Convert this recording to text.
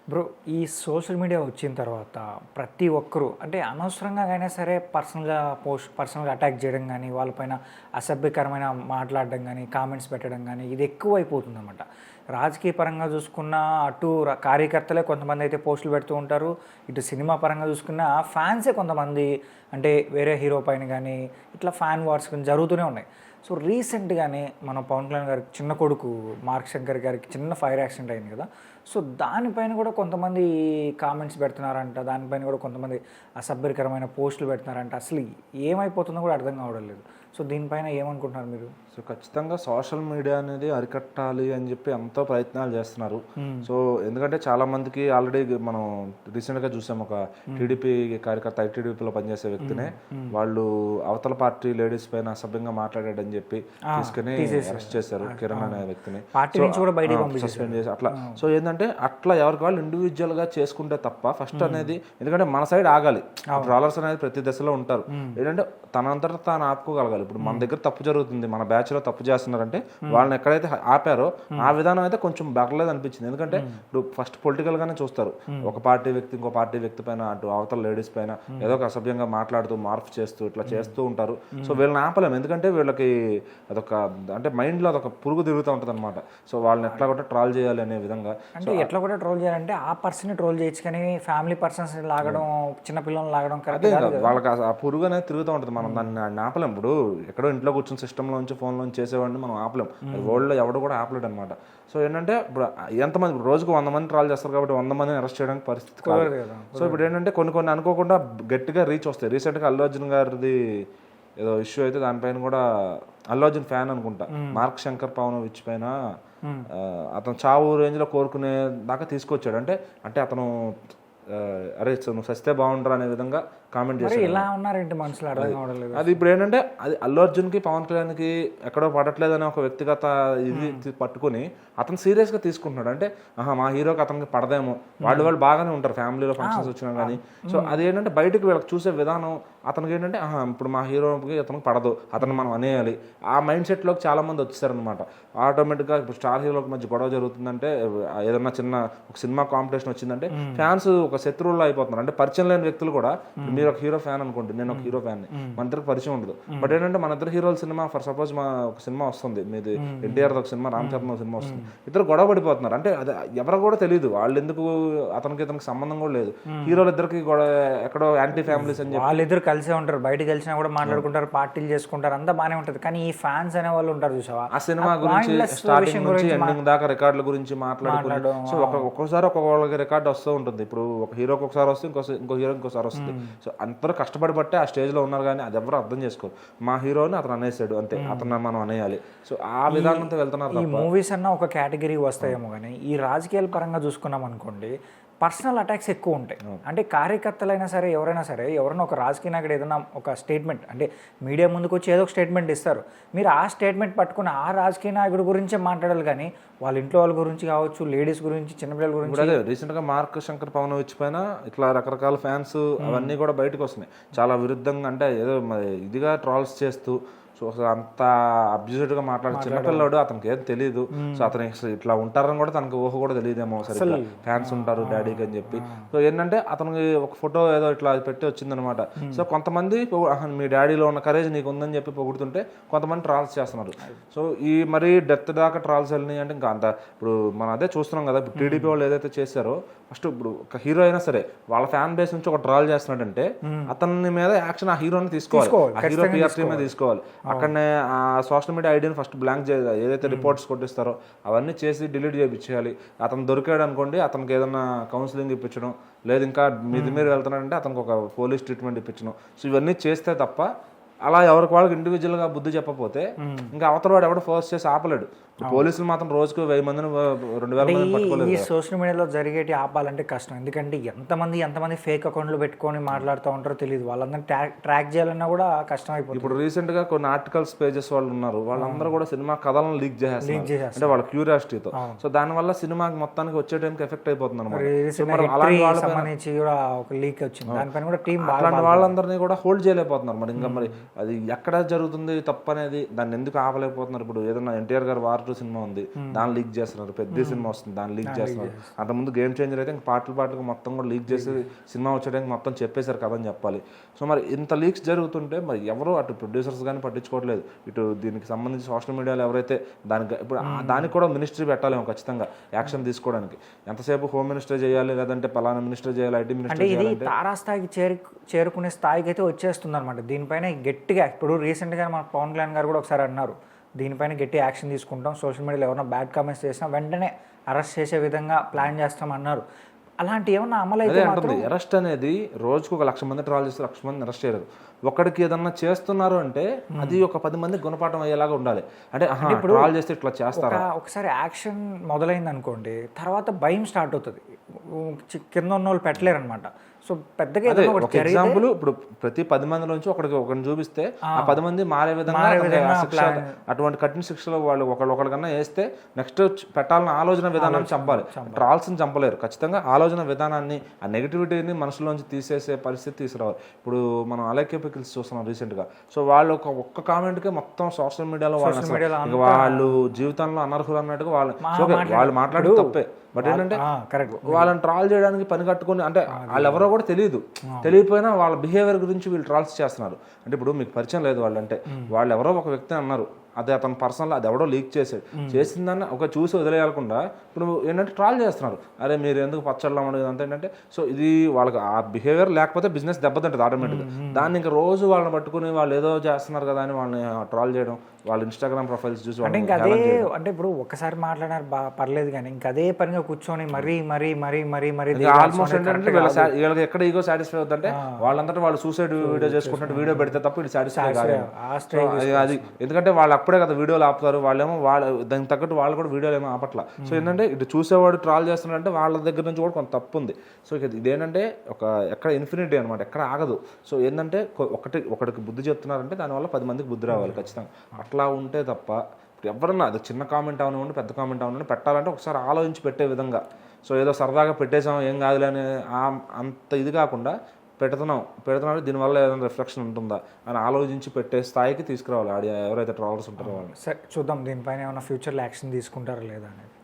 Bro, ఈ social media వచ్చిన తర్వాత ప్రతి ఒక్కరూ అంటే అనవసరంగా అయినా సరే పర్సనల్గా అటాక్ చేయడం కానీ, వాళ్ళపైన అసభ్యకరమైన మాట్లాడడం కానీ, కామెంట్స్ పెట్టడం కానీ ఇది ఎక్కువైపోతుంది అనమాట. రాజకీయ పరంగా చూసుకున్న అటు కార్యకర్తలే కొంతమంది అయితే పోస్టులు పెడుతూ ఉంటారు, ఇటు సినిమా పరంగా చూసుకున్న ఫ్యాన్సే కొంతమంది అంటే వేరే హీరో పైన కానీ ఇట్లా ఫ్యాన్ వార్స్ కానీ జరుగుతూనే ఉన్నాయి. సో రీసెంట్గానే మన పవన్ కళ్యాణ్ గారికి చిన్న కొడుకు మార్క్ శంకర్ గారికి చిన్న ఫైర్ యాక్సిడెంట్ అయింది కదా. సో దానిపైన కూడా కొంతమంది కామెంట్స్ పెడుతున్నారంట, దానిపైన కూడా కొంతమంది అసభ్యకరమైన పోస్టులు పెడుతున్నారంట. అసలు ఏమైపోతుందో కూడా అర్థం కావడం లేదు. సో దీనిపైన ఏమనుకుంటున్నారు మీరు? సో ఖచ్చితంగా సోషల్ మీడియా అనేది అరికట్టాలి అని చెప్పి ఎంతో ప్రయత్నాలు చేస్తున్నారు. సో ఎందుకంటే చాలా మందికి ఆల్రెడీ మనం రీసెంట్గా చూసాం, ఒక టీడీపీ కార్యకర్త ఐటీడీపీలో పనిచేసే వ్యక్తినే వాళ్ళు అవతల పార్టీ లేడీస్ పైన అసభ్యంగా మాట్లాడాడని చెప్పి తీసుకుని అరెస్ట్ చేశారు, కిరణ్ అనే వ్యక్తిని సస్పెండ్ చేసి అట్లా. సో ఏంటంటే అట్లా ఎవరికి వాళ్ళు ఇండివిజువల్ గా చేసుకుంటే తప్ప ఫస్ట్ అనేది, ఎందుకంటే మన సైడ్ ఆగాలి. ట్రాలర్స్ అనేది ప్రతి దశలో ఉంటారు. ఏంటంటే తనంతటా తాను ఆపుకోగలగాలి. ఇప్పుడు మన దగ్గర తప్పు జరుగుతుంది, మన బ్యాచ్ లో తప్పు చేస్తున్నారంటే వాళ్ళని ఎక్కడైతే ఆపారో ఆ విధానం అయితే కొంచెం బెటర్లేదు అనిపించింది. ఎందుకంటే ఇప్పుడు ఫస్ట్ పొలిటికల్ గానే చూస్తారు, ఒక పార్టీ వ్యక్తి ఇంకో పార్టీ వ్యక్తి పైన, అటు అవతల లేడీస్ పైన ఏదో ఒక అసభ్యంగా మాట్లాడుతూ మార్ఫ్ చేస్తూ ఇట్లా చేస్తూ ఉంటారు. సో వీళ్ళని ఆపలేము, ఎందుకంటే వీళ్ళకి అదొక అంటే మైండ్ లో అదొక పురుగు తిరుగుతూ ఉంటుంది అనమాట. సో వాళ్ళని ఎట్లా కూడా ట్రాల్ చేయాలి అనే విధంగా. అంటే ఎట్లా కూడా ట్రోల్ చేయాలంటే ఆ పర్సన్ ట్రోల్ చేయొచ్చు, కానీ ఫ్యామిలీ పర్సన్స్ లాగడం, చిన్న పిల్లల్ని లాగడం అదే వాళ్ళకి ఆ పురుగు అనేది తిరుగుతూ ఉంటుంది. మనం దాన్ని ఆపలేం. ఇప్పుడు ఎక్కడో ఇంట్లో కూర్చొని సిస్టంలో నుంచి ఫోన్లో చేసేవాడిని మనం ఆపలేం. వరల్డ్ లో ఎవడు కూడా ఆపలేడు అనమాట. సో ఏంటంటే ఇప్పుడు ఎంతమంది, ఇప్పుడు రోజుకు 100 మంది ట్రాల్ చేస్తారు కాబట్టి 100 మందిని అరెస్ట్ చేయడానికి పరిస్థితి కాదు. సో ఇప్పుడు ఏంటంటే కొన్ని అనుకోకుండా గట్టిగా రీచ్ వస్తాయి. రీసెంట్గా అల్లు అర్జున్ గారిది ఏదో ఇష్యూ అయితే దానిపైన కూడా అల్లు అర్జున్ ఫ్యాన్ అనుకుంటా మార్క్ శంకర్ పవనోవిచ్ పైన అతను చావు రేంజ్ లో కోరుకునే దాకా తీసుకొచ్చాడు. అంటే అతను అరే నువ్వు సస్తే బాగుండరు అనే విధంగా కామెంట్ చేశారు. ఇలా ఉన్నారేంటి మనుషులు, అర్థం కావడం లేదు. అది ఇప్పుడు ఏంటంటే అది అల్లు అర్జున్ కి పవన్ కళ్యాణ్ కి ఎక్కడో పడట్లేదనే ఒక వ్యక్తిగత ఇది పట్టుకుని అతను సీరియస్ గా తీసుకుంటున్నాడు. అంటే మా హీరోకి అతనికి పడదేమో, వాళ్ళు బాగానే ఉంటారు ఫ్యామిలీలో ఫంక్షన్స్ వచ్చినా కానీ. సో అది ఏంటంటే బయటకు వీళ్ళకి చూసే విధానం అతనికి ఏంటంటే ఇప్పుడు మా హీరోకి అతనికి పడదు, అతను మనం అనేయాలి, ఆ మైండ్ సెట్ లోకి చాలా మంది వచ్చేసారనమాట. ఆటోమేటిక్ గా ఇప్పుడు స్టార్ హీరోకి మధ్య గొడవ జరుగుతుందంటే, ఏదన్నా చిన్న ఒక సినిమా కాంపిటీషన్ వచ్చిందంటే ఫ్యాన్స్ ఒక శత్రువుల్లో అయిపోతున్నారు. అంటే పరిచయం లేని వ్యక్తులు కూడా, మీరు ఒక హీరో ఫ్యాన్ అనుకోండి, నేను ఒక హీరో ఫ్యాన్, మన ఇద్దరికి పరిచయం ఉండదు. బట్ ఏంటంటే మన ఇద్దరు హీరోల సినిమా ఫర్ సపోజ్ ఒక సినిమా వస్తుంది, మీది ఎన్టీఆర్ ఒక సినిమా, రామ్ చరణ్ ఒక సినిమా వస్తుంది, ఇద్దరు గొడవ పడిపోతున్నారు. అంటే అది ఎవరు కూడా తెలియదు, వాళ్ళు ఎందుకు అతనికి సంబంధం కూడా లేదు. హీరోలు ఇద్దరికి ఎక్కడో యాంటీ ఫ్యామిలీస్ అని చెప్పి వాళ్ళిద్దరు కలిసే ఉంటారు, బయటకు కలిసినా కూడా మాట్లాడుకుంటారు, పార్టీలు చేసుకుంటారు, అంతా బాగానే ఉంటది. కానీ ఈ ఫ్యాన్స్ అనే వాళ్ళు ఉంటారు చూసావా, ఆ సినిమా గురించి స్టార్టింగ్ నుంచి ఎండింగ్ దాకా రికార్డుల గురించి మాట్లాడుకోవడం. సో ఒక్కొక్కసారి ఒక్కొక్కళ్ళకి రికార్డు వస్తూ ఉంటుంది. ఇప్పుడు ఒక హీరోకి ఒకసారి వస్తుంది, ఇంకో హీరోకి ఇంకోసారి వస్తుంది. సో అందరూ కష్టపడి బట్టే ఆ స్టేజ్ లో ఉన్నారు, కానీ అది ఎవరు అర్థం చేసుకోరు. మా హీరోని అతను అనేసాడు అంతే, అతను మనం అనేయాలి. సో ఆ విధానంతో వెళ్తున్నారు. ఈ మూవీస్ అన్న ఒక కేటగిరీ వస్తాయేమో, కానీ ఈ రాజకీయాల పరంగా చూసుకున్నాం అనుకోండి, పర్సనల్ అటాక్స్ ఎక్కువ ఉంటాయి. అంటే కార్యకర్తలైనా సరే, ఎవరైనా ఒక రాజకీయ నాయకుడు ఏదైనా ఒక స్టేట్మెంట్ అంటే మీడియా ముందుకు వచ్చి ఏదో ఒక స్టేట్మెంట్ ఇస్తారు, మీరు ఆ స్టేట్మెంట్ పట్టుకుని ఆ రాజకీయ నాయకుడి గురించే మాట్లాడాలి, కానీ వాళ్ళ ఇంట్లో వాళ్ళ గురించి కావచ్చు, లేడీస్ గురించి, చిన్నపిల్లల గురించి. అదే రీసెంట్ గా మార్క్ శంకర్ పవనోవిచ్ పైన ఇట్లా రకరకాల ఫ్యాన్స్ అవన్నీ కూడా బయటకు వస్తున్నాయి. చాలా విరుద్ధంగా, అంటే ఏదో ఇదిగా ట్రాల్స్ చేస్తూ, సో అంత అబ్యూజివ్గా మాట్లాడే చిన్నపిల్లడు, అతనికి ఏం తెలియదు. సో అతను ఇట్లా ఉంటారని కూడా తనకు ఊహ కూడా తెలియదేమో, సరే ఫ్యాన్స్ ఉంటారు డాడీకి అని చెప్పి. సో ఏంటంటే అతనికి ఒక ఫోటో ఏదో ఇట్లా పెట్టి వచ్చిందనమాట. సో కొంతమంది మీ డాడీలో ఉన్న కరేజ్ నీకు ఉందని చెప్పి పొగుడుతుంటే కొంతమంది ట్రాల్స్ చేస్తున్నారు. సో ఈ మరీ డెత్ దాకా ట్రాల్స్ వెళ్ళినాయి అంటే ఇంకా అంత, ఇప్పుడు మనం అదే చూస్తున్నాం కదా. ఇప్పుడు టీడీపీ వాళ్ళు ఏదైతే చేశారో, ఫస్ట్ ఇప్పుడు ఒక హీరో అయినా సరే వాళ్ళ ఫ్యాన్ బేస్ నుంచి ఒక ట్రాల్ చేస్తున్నాడంటే అతని మీద యాక్షన్ ఆ హీరోని తీసుకోవాలి, ఆ హీరో పిఆర్టీ మీద తీసుకోవాలి. అక్కడనే ఆ సోషల్ మీడియా ఐడియాని ఫస్ట్ బ్లాంక్ చేయాలి, ఏదైతే రిపోర్ట్స్ కొట్టిస్తారో అవన్నీ చేసి డిలీట్ చేయించేయాలి. అతను దొరికాడు అనుకోండి, అతనికి ఏదైనా కౌన్సిలింగ్ ఇప్పించడం, లేదు ఇంకా మీరు వెళ్తున్నాడంటే అతనికి ఒక పోలీస్ ట్రీట్మెంట్ ఇప్పించడం. సో ఇవన్నీ చేస్తే తప్ప అలా ఎవరికి వాళ్ళకి ఇండివిజువల్గా బుద్ధి చెప్పకపోతే ఇంకా అవతల వాడు ఎవడో ఫోర్స్ చేసి ఆపలేడు. పోలీసులు మాత్రం రోజుకు 1000 మందిని 2000 మందిని పట్టుకోలేదు. ఈ సోషల్ మీడియాలో జరిగేటి ఆపాలంటే కష్టం, ఎందుకంటే ఎంతమంది ఫేక్ అకౌంట్లు పెట్టుకొని మాట్లాడుతూ ఉంటారో తెలియదు. వాళ్ళందరినీ ట్రాక్ చేయాలన్నా కూడా కష్టం అయిపోతుంది. ఇప్పుడు రీసెంట్ గా కొన్ని ఆర్టికల్స్ పేజెస్ వాళ్ళు ఉన్నారు, వాళ్ళందరూ కూడా సినిమా కథలను లీక్ చేసేస్తారు, అంటే వాళ్ళ క్యూరియాసిటీతో. సో దానివల్ల సినిమాకి మొత్తానికి వచ్చే టైంకి ఎఫెక్ట్ అయిపోతుంది అనమాట. అలాంటి వాళ్ళందరినీ కూడా హోల్డ్ చేయలేకపోతున్నారు. మరి ఇంకా మరి అది ఎక్కడ జరుగుతుంది తప్పు అనేది, దాన్ని ఎందుకు ఆపలేకపోతున్నారు? ఇప్పుడు ఏదైనా ఎన్టీఆర్ గారు వార్ పార్ట్ 2 సినిమా ఉంది, దాన్ని లీక్ చేస్తున్నారు. పెద్ద సినిమా వస్తుంది, దాన్ని లీక్ చేస్తున్నారు. అంతకుముందు గేమ్ చేంజర్ అయితే ఇంకా పార్ట్లకు మొత్తం కూడా లీక్ చేసి సినిమా వచ్చేయడానికి మొత్తం చెప్పేశారు కదా అని చెప్పాలి. సో మరి ఇంత లీక్స్ జరుగుతుంటే మరి ఎవరు అటు ప్రొడ్యూసర్స్ కానీ పట్టించుకోవట్లేదు, ఇటు దీనికి సంబంధించి సోషల్ మీడియాలో ఎవరైతే దానికి ఇప్పుడు దానికి కూడా మినిస్ట్రీ పెట్టాలేమో ఖచ్చితంగా యాక్షన్ తీసుకోవడానికి. ఎంతసేపు హోమ్ మినిస్టర్ చేయాలి, లేదంటే పలానా మినిస్టర్ చేయాలి, ఐటీ మినిస్టర్ ఇది తారాస్థాయికి చేరుకునే స్థాయికి అయితే వచ్చేస్తుంది అనమాట. దీనిపైన గట్టిగా ఇప్పుడు రీసెంట్గా మన పవన్ కళ్యాణ్ గారు కూడా ఒకసారి అన్నారు, దీనిపైన గట్టి యాక్షన్ తీసుకుంటాం, సోషల్ మీడియాలో ఎవరైనా బ్యాడ్ కామెంట్స్ చేసినా వెంటనే అరెస్ట్ చేసే విధంగా ప్లాన్ చేస్తాం అన్నారు. అలాంటి ఏమన్నా అమలు అయితే అంటుంది. అరెస్ట్ అనేది రోజుకు 1,00,000 మంది ట్రాల్ చేస్తారు, 1,00,000 మంది అరెస్ట్ చేయరు. ఒకడికి ఏదన్నా చేస్తున్నారు అంటే అది ఒక 10 మంది గుణపాఠం అయ్యేలాగా ఉండాలి. అంటే ఇప్పుడు ట్రాల్ చేస్తే ఇట్లా చేస్తారా? ఒకసారి యాక్షన్ మొదలైంది అనుకోండి, తర్వాత భయం స్టార్ట్ అవుతుంది, కింద ఉన్న వాళ్ళు పెట్టలేరు అనమాట. సో పెద్దగా ఒక ఎగ్జాంపుల్, ఇప్పుడు ప్రతి 10 మందిలోంచి ఒకరిని చూపిస్తే ఆ 10 మంది మారే విధంగా అటువంటి కఠిన శిక్షలు వాళ్ళు ఒకళ్ళకన్నా వేస్తే నెక్స్ట్ పెట్టాలన్న ఆలోచన విధానాన్ని చంపాలి. ట్రాల్స్ని చంపలేరు, ఖచ్చితంగా ఆలోచన విధానాన్ని, ఆ నెగిటివిటీని మనసులోంచి తీసేసే పరిస్థితి తీసుకురావాలి. ఇప్పుడు మనం అలైక్య పికిల్స్ చూస్తున్నాం రీసెంట్గా. సో వాళ్ళు ఒక్క కామెంట్కే మొత్తం సోషల్ మీడియాలో వాళ్ళు జీవితంలో అనర్హులు అన్నట్టుగా వాళ్ళు మాట్లాడి తప్పే. బట్ ఏంటంటే వాళ్ళని ట్రాల్ చేయడానికి పని కట్టుకొని, అంటే వాళ్ళు ఎవరో కూడా తెలియకపోయినా వాళ్ళ బిహేవియర్ గురించి వీళ్ళు ట్రాల్స్ చేస్తున్నారు. అంటే ఇప్పుడు మీకు పరిచయం లేదు వాళ్ళంటే, వాళ్ళు ఎవరో ఒక వ్యక్తి అన్నారు, అదే అతను పర్సనల్, అది ఎవడో లీక్ చేసిందని ఒక చూసి వదిలేయకుండా ఇప్పుడు ఏంటంటే ట్రాల్ చేస్తున్నారు. అరే మీరు ఎందుకు పచ్చళ్ళం అంతా ఏంటంటే, సో ఇది వాళ్ళకి ఆ బిహేవియర్ లేకపోతే బిజినెస్ దెబ్బతింటుంది ఆటోమేటిక్గా. దాన్ని ఇంకా రోజు వాళ్ళని పట్టుకుని వాళ్ళు ఏదో చేస్తున్నారు కదా అని వాళ్ళని ట్రాల్ చేయడం, వాళ్ళ ఇన్స్టాగ్రామ్ ప్రొఫైల్స్ చూసి ఇంకా అదే, అంటే ఇప్పుడు ఒకసారి మాట్లాడారు పర్లేదు కానీ ఇంకా అదే పనిగా కూర్చొని మరీ ఆల్మోస్ట్ ఏంటంటే వీళ్ళకి ఎక్కడ ఈగో సాటిస్ఫై అవుతుందంటే వాళ్ళంతటా వాళ్ళు సూసైడ్ వీడియో చేసుకుంటే వీడియో పెడితే తప్ప ఇది సాటిస్ఫై కాదు. అది ఎందుకంటే వాళ్ళు అప్పుడే కదా వీడియోలు ఆపుతారు, వాళ్ళేమో దానికి తగ్గట్టు వాళ్ళు కూడా వీడియోలు ఏమో ఆపట్ల. సో ఏంటంటే ఇటు చూసేవాడు ట్రాల్ చేస్తున్నాడంటే వాళ్ళ దగ్గర నుంచి కూడా కొంత తప్పు ఉంది. సో ఇదేంటంటే ఎక్కడ ఇన్ఫినిటీ అనమాట, ఎక్కడ ఆగదు. సో ఏంటంటే ఒకటికి బుద్ధి చెప్తున్నారంటే దానివల్ల 10 మందికి బుద్ధి రావాలి ఖచ్చితంగా. అట్లా ఉంటే తప్ప ఎవరన్నా అది చిన్న కామెంట్ అవనివ్వండి, పెద్ద కామెంట్ అవనివ్వండి, పెట్టాలంటే ఒకసారి ఆలోచించి పెట్టే విధంగా. సో ఏదో సరదాగా పెట్టేసాం ఏం కాదులే అని అంత ఇది కాకుండా పెడుతున్నాడు దీనివల్ల ఏదైనా రిఫ్లెక్షన్ ఉంటుందా అని ఆలోచించి పెట్టే స్థాయికి తీసుకురావాలి ఎవరైతే ట్రావలర్స్ ఉంటారో వాళ్ళు. సరే చూద్దాం దీనిపైన ఏమైనా ఫ్యూచర్లో యాక్షన్ తీసుకుంటారా లేదా అనేది.